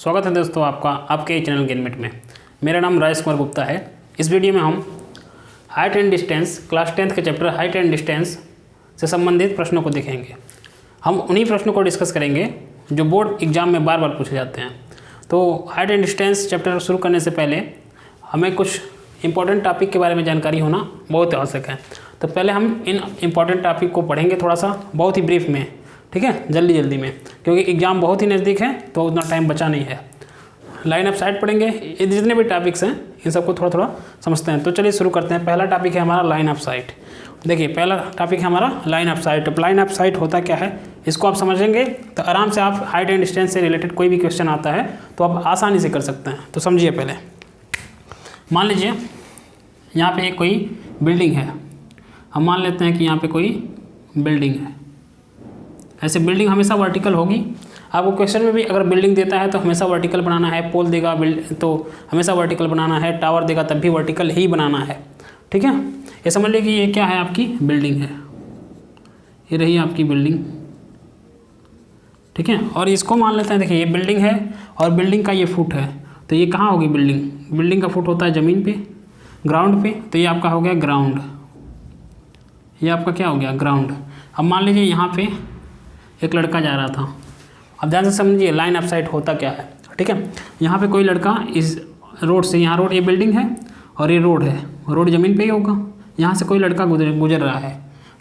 स्वागत है दोस्तों आपका आपके चैनल गेनमेट में। मेरा नाम राजेश कुमार गुप्ता है। इस वीडियो में हम height and distance class 10th के चैप्टर हाइट एंड डिस्टेंस से संबंधित प्रश्नों को देखेंगे। हम उन्हीं प्रश्नों को डिस्कस करेंगे जो बोर्ड एग्जाम में बार बार पूछे जाते हैं। तो हाइट एंड डिस्टेंस चैप्टर शुरू करने से पहले हमें कुछ इंपॉर्टेंट टॉपिक के बारे में जानकारी होना बहुत आवश्यक है। तो पहले हम इन इंपॉर्टेंट टॉपिक को पढ़ेंगे थोड़ा सा बहुत ही ब्रीफ में, ठीक है, जल्दी में, क्योंकि एग्ज़ाम बहुत ही नज़दीक है तो उतना टाइम बचा नहीं है। लाइन ऑफ साइट पढ़ेंगे, ये जितने भी टॉपिक्स हैं इन सबको थोड़ा थोड़ा समझते हैं। तो चलिए शुरू करते हैं। पहला टॉपिक है हमारा लाइन ऑफ साइट। देखिए पहला टॉपिक है हमारा लाइन ऑफ साइट। तो लाइन ऑफ साइट होता क्या है, इसको आप समझेंगे तो आराम से आप हाइट एंड डिस्टेंस से रिलेटेड कोई भी क्वेश्चन आता है तो आप आसानी से कर सकते हैं। तो समझिए, पहले मान लीजिए यहाँ पे एक कोई बिल्डिंग है। हम मान लेते हैं कि यहाँ पे कोई बिल्डिंग है। ऐसे बिल्डिंग हमेशा वर्टिकल होगी। आपको क्वेश्चन में भी अगर बिल्डिंग देता है तो हमेशा वर्टिकल बनाना है, पोल देगा तो हमेशा वर्टिकल बनाना है, टावर देगा तब भी वर्टिकल ही बनाना है, ठीक है। ये समझ लीजिए कि ये क्या है, आपकी बिल्डिंग है। ये रही आपकी बिल्डिंग, ठीक है। और इसको मान लेते हैं, देखिए ये बिल्डिंग है और बिल्डिंग का ये फुट है। तो ये कहाँ होगी बिल्डिंग? बिल्डिंग का फुट होता है ज़मीन पे, ग्राउंड पे। तो ये आपका हो गया ग्राउंड। ये आपका क्या हो गया? ग्राउंड। अब मान लीजिए यहाँ पे एक लड़का जा रहा था। अब ध्यान से समझिए लाइन ऑफ साइट होता क्या है, ठीक है। यहाँ पे कोई लड़का इस रोड से, यहाँ रोड, ये बिल्डिंग है और ये रोड है, रोड ज़मीन पे ही होगा। यहाँ से कोई लड़का गुजर रहा है,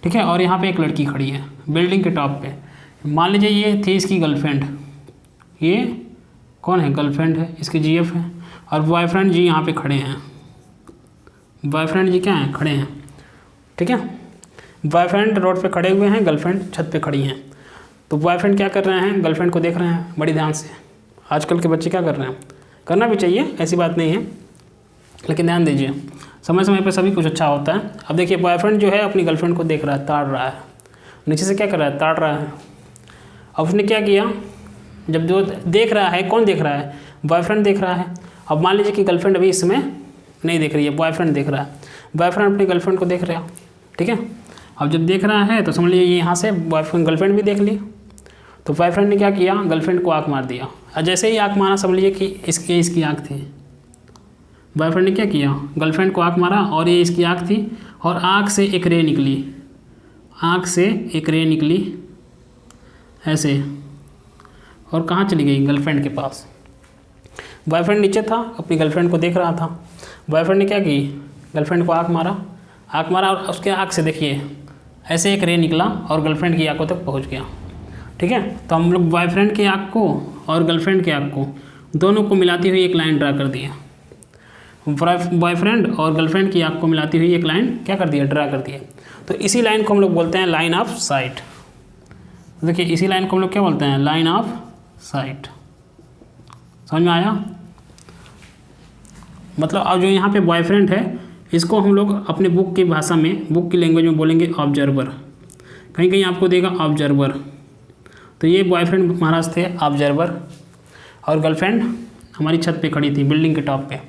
ठीक है। और यहाँ पे एक लड़की खड़ी है बिल्डिंग के टॉप पे। मान लीजिए ये थी इसकी गर्लफ्रेंड। ये कौन है? गर्लफ्रेंड है, इसकी जीएफ है। और बॉयफ्रेंड जी यहाँ पे खड़े हैं। बॉयफ्रेंड जी क्या हैं? खड़े हैं, ठीक है। बॉयफ्रेंड रोड पे खड़े हुए हैं, गर्लफ्रेंड छत पे खड़ी हैं। तो बॉयफ्रेंड क्या कर रहे हैं? गर्लफ्रेंड को देख रहे हैं बड़ी ध्यान से। आजकल के बच्चे क्या कर रहे हैं? करना भी चाहिए, ऐसी बात नहीं है, लेकिन ध्यान दीजिए, समय समय पे सभी कुछ अच्छा होता है। अब देखिए बॉयफ्रेंड जो है अपनी गर्लफ्रेंड को देख रहा है, ताड़ रहा है, नीचे से क्या कर रहा है? ताड़ रहा है। अब उसने क्या किया, जब जो देख रहा है, कौन देख रहा है? बॉयफ्रेंड देख रहा है। अब मान लीजिए कि गर्लफ्रेंड अभी इसमें नहीं देख रही है, बॉयफ्रेंड देख रहा है। बॉयफ्रेंड अपनी गर्लफ्रेंड को देख रहा है, ठीक है। अब जब देख रहा है तो समझ लीजिए यहाँ से बॉयफ्रेंड गर्लफ्रेंड भी देख ली। तो बॉयफ्रेंड ने क्या किया? गर्लफ्रेंड को आँख मार दिया। और जैसे ही आँख मारा, समझ लीजिए कि इसकी आँख थी। बॉयफ्रेंड ने क्या किया? गर्लफ्रेंड को आँख मारा और ये इसकी आँख थी। और आँख से एक रे निकली, आँख से एक रे निकली ऐसे, और कहाँ चली गई? गर्लफ्रेंड के पास। बॉयफ्रेंड नीचे था, अपनी गर्लफ्रेंड को देख रहा था। बॉयफ्रेंड ने क्या की? गर्लफ्रेंड को आँख मारा और उसके आँख से देखिए ऐसे एक रे निकला और गर्लफ्रेंड की आँखों तक पहुँच गया, ठीक है। तो हम लोग बॉयफ्रेंड के आँख को और गर्लफ्रेंड के आँख को दोनों को मिलाती हुई एक लाइन ड्रा कर दिया। बॉयफ्रेंड और गर्लफ्रेंड की आँख को मिलाती हुई एक लाइन क्या कर दिया? ड्रा कर दिया। तो इसी लाइन को हम लोग बोलते हैं लाइन ऑफ साइट। देखिए इसी लाइन को हम लोग क्या बोलते हैं? Line of site. समझ में आया? मतलब अब जो यहाँ पे बॉयफ्रेंड है इसको हम लोग अपने बुक की भाषा में, बुक की लैंग्वेज में बोलेंगे ऑब्जर्वर। कहीं कहीं आपको देगा ऑब्जर्वर। तो ये बॉयफ्रेंड महाराज थे ऑब्जर्वर, और गर्लफ्रेंड हमारी छत पे खड़ी थी बिल्डिंग के टॉप पे।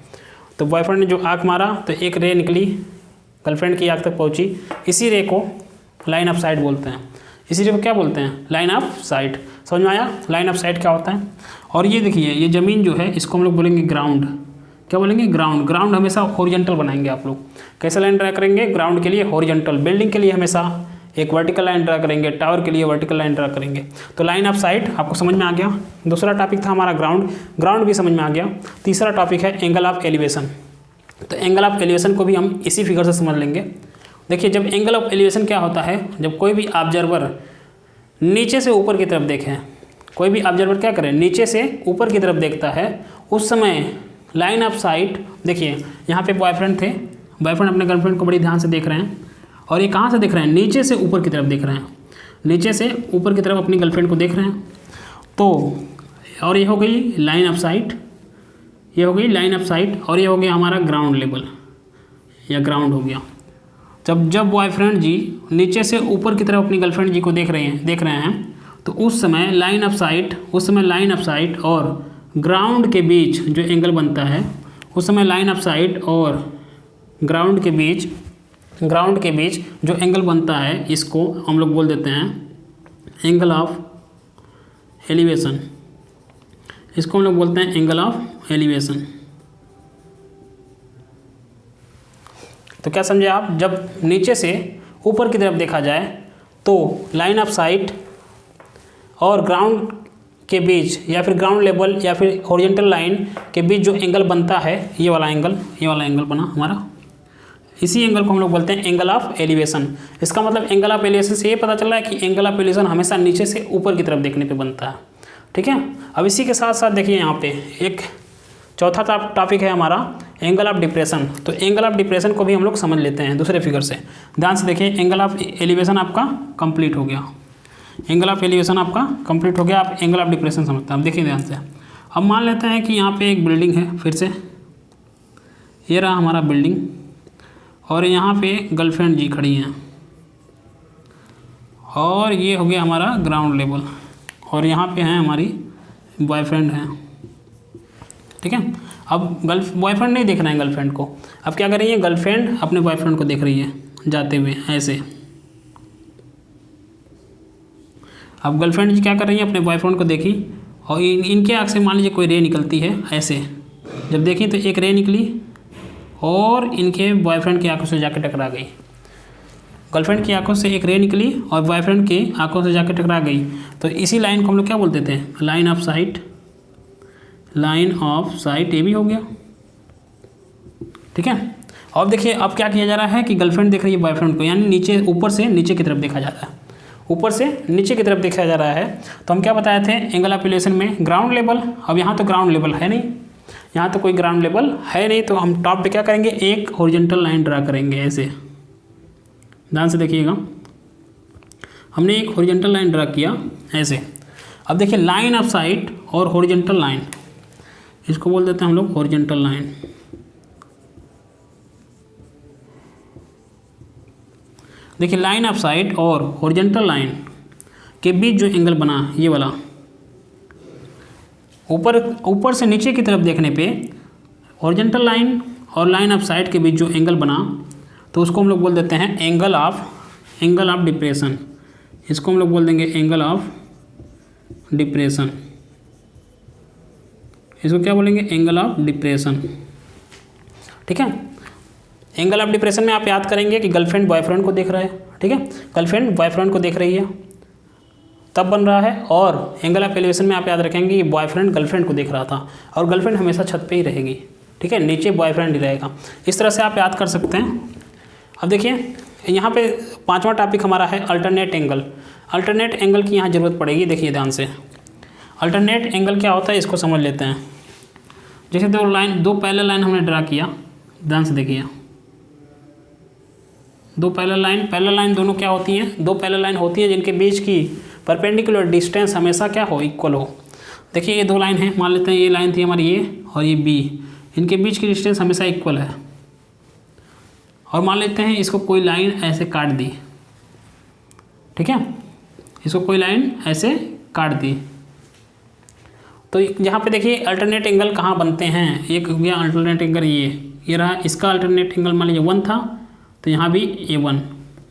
तो बॉयफ्रेंड ने जो आँख मारा तो एक रे निकली, गर्लफ्रेंड की आँख तक पहुँची। इसी रे को लाइन ऑफ साइट बोलते हैं। इसी रे को क्या बोलते हैं? Line of site. समझ में आया लाइन ऑफ साइट क्या होता है? और ये देखिए ये ज़मीन जो है इसको हम लोग बोलेंगे ग्राउंड। क्या बोलेंगे? ग्राउंड। ग्राउंड हमेशा हॉरिजॉन्टल बनाएंगे आप लोग। कैसे लाइन ड्रा करेंगे? ग्राउंड के लिए हॉरिजॉन्टल, बिल्डिंग के लिए हमेशा एक वर्टिकल लाइन ड्रा करेंगे, टावर के लिए वर्टिकल लाइन ड्रा करेंगे। तो लाइन ऑफ साइट आपको समझ में आ गया। दूसरा टॉपिक था हमारा ग्राउंड, ग्राउंड भी समझ में आ गया। तीसरा टॉपिक है एंगल ऑफ एलिवेशन। तो एंगल ऑफ एलिवेशन को भी हम इसी फिगर से समझ लेंगे। देखिए जब एंगल ऑफ एलिवेशन क्या होता है, जब कोई भी ऑब्जर्वर नीचे से ऊपर की तरफ देखें, कोई भी ऑब्जर्वर क्या करे? नीचे से ऊपर की तरफ देखता है, उस समय लाइन ऑफ साइट, देखिए यहाँ पे बॉयफ्रेंड थे, बॉयफ्रेंड अपने गर्लफ्रेंड को बड़ी ध्यान से देख रहे हैं। और ये कहाँ से देख रहे हैं? नीचे से ऊपर की तरफ देख रहे हैं, नीचे से ऊपर की तरफ अपनी गर्लफ्रेंड को देख रहे हैं। तो और ये हो गई लाइन ऑफ साइट, ये हो गई लाइन ऑफ साइट। और ये हो गया हमारा ग्राउंड लेवल, या ग्राउंड हो गया। जब बॉयफ्रेंड जी नीचे से ऊपर की तरफ अपनी गर्लफ्रेंड जी को देख रहे हैं तो उस समय लाइन ऑफ साइट और ग्राउंड के बीच जो एंगल बनता है, उस समय लाइन ऑफ साइट और ग्राउंड के बीच जो एंगल बनता है, इसको हम लोग बोल देते हैं एंगल ऑफ एलिवेशन। इसको हम लोग बोलते हैं एंगल ऑफ एलिवेशन। तो क्या समझे आप, जब नीचे से ऊपर की तरफ देखा जाए तो लाइन ऑफ साइट और ग्राउंड के बीच या फिर ग्राउंड लेवल या फिर हॉरिजॉन्टल लाइन के बीच जो एंगल बनता है, ये वाला एंगल बना हमारा, इसी एंगल को हम लोग बोलते हैं एंगल ऑफ एलिवेशन। इसका मतलब एंगल ऑफ एलिवेशन से ये पता चल रहा है कि एंगल ऑफ एलिवेशन हमेशा नीचे से ऊपर की तरफ देखने पे बनता है। ठीक है, अब इसी के साथ साथ देखिए यहाँ पे एक चौथा टॉपिक है हमारा एंगल ऑफ डिप्रेशन। तो एंगल ऑफ डिप्रेशन को भी हम लोग समझ लेते हैं दूसरे फिगर से। ध्यान से देखिए, एंगल ऑफ एलिवेशन आपका कंप्लीट हो गया, एंगल ऑफ एलिवेशन आपका कंप्लीट हो गया, आप एंगल ऑफ डिप्रेशन समझते हैं। अब देखिए ध्यान से, अब मान लेते हैं कि यहाँ पे एक बिल्डिंग है, फिर से ये रहा हमारा बिल्डिंग, और यहाँ पे गर्लफ्रेंड जी खड़ी हैं, और ये हो गया हमारा ग्राउंड लेवल, और यहाँ पे हैं हमारी बॉयफ्रेंड हैं। ठीक है, अब बॉयफ्रेंड नहीं देख रहे हैं गर्लफ्रेंड को, अब क्या कर रही है, गर्लफ्रेंड अपने बॉयफ्रेंड को देख रही है जाते हुए ऐसे। अब गर्लफ्रेंड जी क्या कर रही है, अपने बॉयफ्रेंड को देखी, और इनके आँख से मान लीजिए कोई रे निकलती है ऐसे, जब देखी तो एक रे निकली और इनके बॉयफ्रेंड की आंखों से जाकर टकरा गई। गर्लफ्रेंड की आंखों से एक रे निकली और बॉयफ्रेंड की आंखों से जाकर टकरा गई। तो इसी लाइन को हम लोग क्या बोलते थे, line of site, line of site, ये भी हो गया। ठीक है, अब देखिए अब क्या किया जा रहा है कि गर्लफ्रेंड देख रही है बॉयफ्रेंड को, यानी नीचे, ऊपर से नीचे की तरफ देखा जा रहा है, ऊपर से नीचे की तरफ देखा जा रहा है। तो हम क्या बताए थे एंगल ऑफ एलिवेशन में, ग्राउंड लेवल। अब यहाँ तो ग्राउंड लेवल है नहीं, यहाँ तो कोई ग्राउंड लेवल है नहीं, तो हम टॉप पे क्या करेंगे, एक हॉरिजॉन्टल लाइन ड्रा करेंगे ऐसे। ध्यान से देखिएगा, हमने एक हॉरिजॉन्टल लाइन ड्रा किया ऐसे। अब देखिए लाइन ऑफ साइट और हॉरिजॉन्टल लाइन, इसको बोल देते हैं हम लोग हॉरिजॉन्टल लाइन। देखिए लाइन ऑफ साइट और हॉरिजॉन्टल लाइन के बीच जो एंगल बना, ये वाला, ऊपर से नीचे की तरफ देखने पे हॉरिजॉन्टल लाइन और लाइन ऑफ साइट के बीच जो एंगल बना, तो उसको हम लोग बोल देते हैं एंगल ऑफ डिप्रेशन। इसको हम लोग बोल देंगे एंगल ऑफ डिप्रेशन। इसको क्या बोलेंगे, एंगल ऑफ डिप्रेशन। ठीक है, एंगल ऑफ डिप्रेशन में आप याद करेंगे कि गर्लफ्रेंड बॉयफ्रेंड को देख रहा है। ठीक है, गर्लफ्रेंड बॉयफ्रेंड को देख रही है तब बन रहा है, और एंगल ऑफ एलिवेशन में आप याद रखेंगे कि बॉयफ्रेंड गर्लफ्रेंड को देख रहा था, और गर्लफ्रेंड हमेशा छत पे ही रहेगी। ठीक है, नीचे बॉयफ्रेंड ही रहेगा। इस तरह से आप याद कर सकते हैं। अब देखिए यहाँ पे पांचवा टॉपिक हमारा है अल्टरनेट एंगल। अल्टरनेट एंगल की यहाँ ज़रूरत पड़ेगी, देखिए ध्यान से। अल्टरनेट एंगल क्या होता है इसको समझ लेते हैं। जैसे दो पैरेलल लाइन हमने ड्रा किया, ध्यान से देखिए, दो पैरेलल लाइन दोनों क्या होती हैं, दो पैरेलल लाइन होती हैं जिनके बीच की परपेंडिकुलर डिस्टेंस हमेशा क्या हो, इक्वल हो। देखिए ये दो लाइन है, मान लेते हैं ये लाइन थी हमारी ए और ये बी, इनके बीच की डिस्टेंस हमेशा इक्वल है। और मान लेते हैं इसको कोई लाइन ऐसे काट दी। ठीक है, इसको कोई लाइन ऐसे काट दी, तो यहाँ पे देखिए अल्टरनेट एंगल कहाँ बनते हैं। एक हो गया अल्टरनेट एंगल, ये रहा, इसका अल्टरनेट एंगल मान लीजिए 1 था, तो यहाँ भी A1,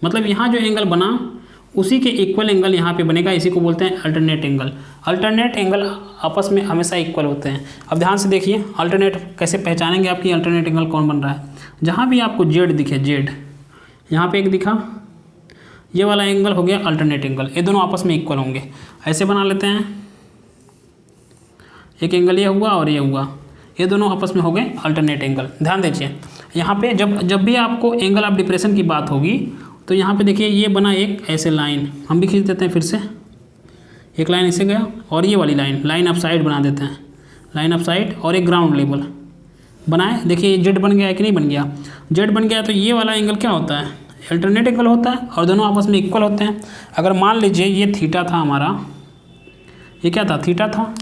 मतलब यहाँ जो एंगल बना उसी के इक्वल एंगल यहाँ पे बनेगा, इसी को बोलते हैं अल्टरनेट एंगल। अल्टरनेट एंगल आपस में हमेशा इक्वल होते हैं। अब ध्यान से देखिए अल्टरनेट कैसे पहचानेंगे आपकी अल्टरनेट एंगल कौन बन रहा है। जहाँ भी आपको जेड दिखे, जेड यहाँ पे एक दिखा, ये वाला एंगल हो गया अल्टरनेट एंगल, ये दोनों आपस में इक्वल होंगे। ऐसे बना लेते हैं, एक एंगल ये हुआ और ये हुआ, ये दोनों आपस में हो गए अल्टरनेट एंगल। ध्यान दीजिए यहाँ पे जब भी आपको एंगल ऑफ डिप्रेशन की बात होगी तो यहाँ पे देखिए ये बना एक ऐसे लाइन, हम भी खींच देते हैं, फिर से एक लाइन ऐसे गया, और ये वाली लाइन ऑफ साइड बना देते हैं, लाइन ऑफ साइड, और एक ग्राउंड लेवल बनाए। देखिए जेड बन गया है कि नहीं बन गया, जेड बन गया, तो ये वाला एंगल क्या होता है, अल्टरनेट एंगल होता है, और दोनों आपस में इक्वल होते हैं। अगर मान लीजिए ये थीटा था हमारा, ये क्या था, थीटा था,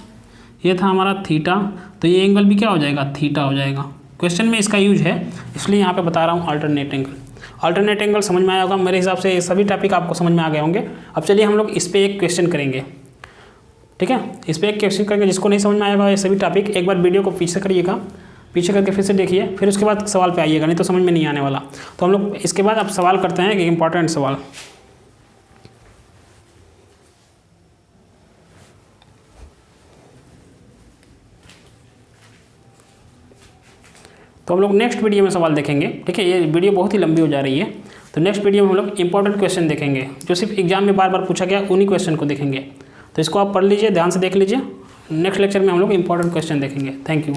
ये था हमारा थीटा, तो ये एंगल भी क्या हो जाएगा, थीटा हो जाएगा। क्वेश्चन में इसका यूज है, इसलिए यहाँ पे बता रहा हूँ अल्टरनेट एंगल। अल्टरनेट एंगल समझ में आया होगा, मेरे हिसाब से ये सभी टॉपिक आपको समझ में आ गए होंगे। अब चलिए हम लोग इस पर एक क्वेश्चन करेंगे। ठीक है, इस पर एक क्वेश्चन करेंगे, जिसको नहीं समझ में आएगा ये सभी टॉपिक एक बार वीडियो को पीछे करिएगा, पीछे करके फिर से देखिए, फिर उसके बाद सवाल पे आइएगा, नहीं तो समझ में नहीं आने वाला। तो हम लोग इसके बाद अब सवाल करते हैं, एक इंपॉर्टेंट सवाल। तो हम लोग नेक्स्ट वीडियो में सवाल देखेंगे, ठीक है। ये वीडियो बहुत ही लंबी हो जा रही है, तो नेक्स्ट वीडियो में हम लोग इंपॉर्टेंट क्वेश्चन देखेंगे जो सिर्फ एग्जाम में बार बार पूछा गया, उन्हीं क्वेश्चन को देखेंगे। तो इसको आप पढ़ लीजिए, ध्यान से देख लीजिए। नेक्स्ट लेक्चर में हम लोग इंपॉर्टेंट क्वेश्चन देखेंगे। Thank you.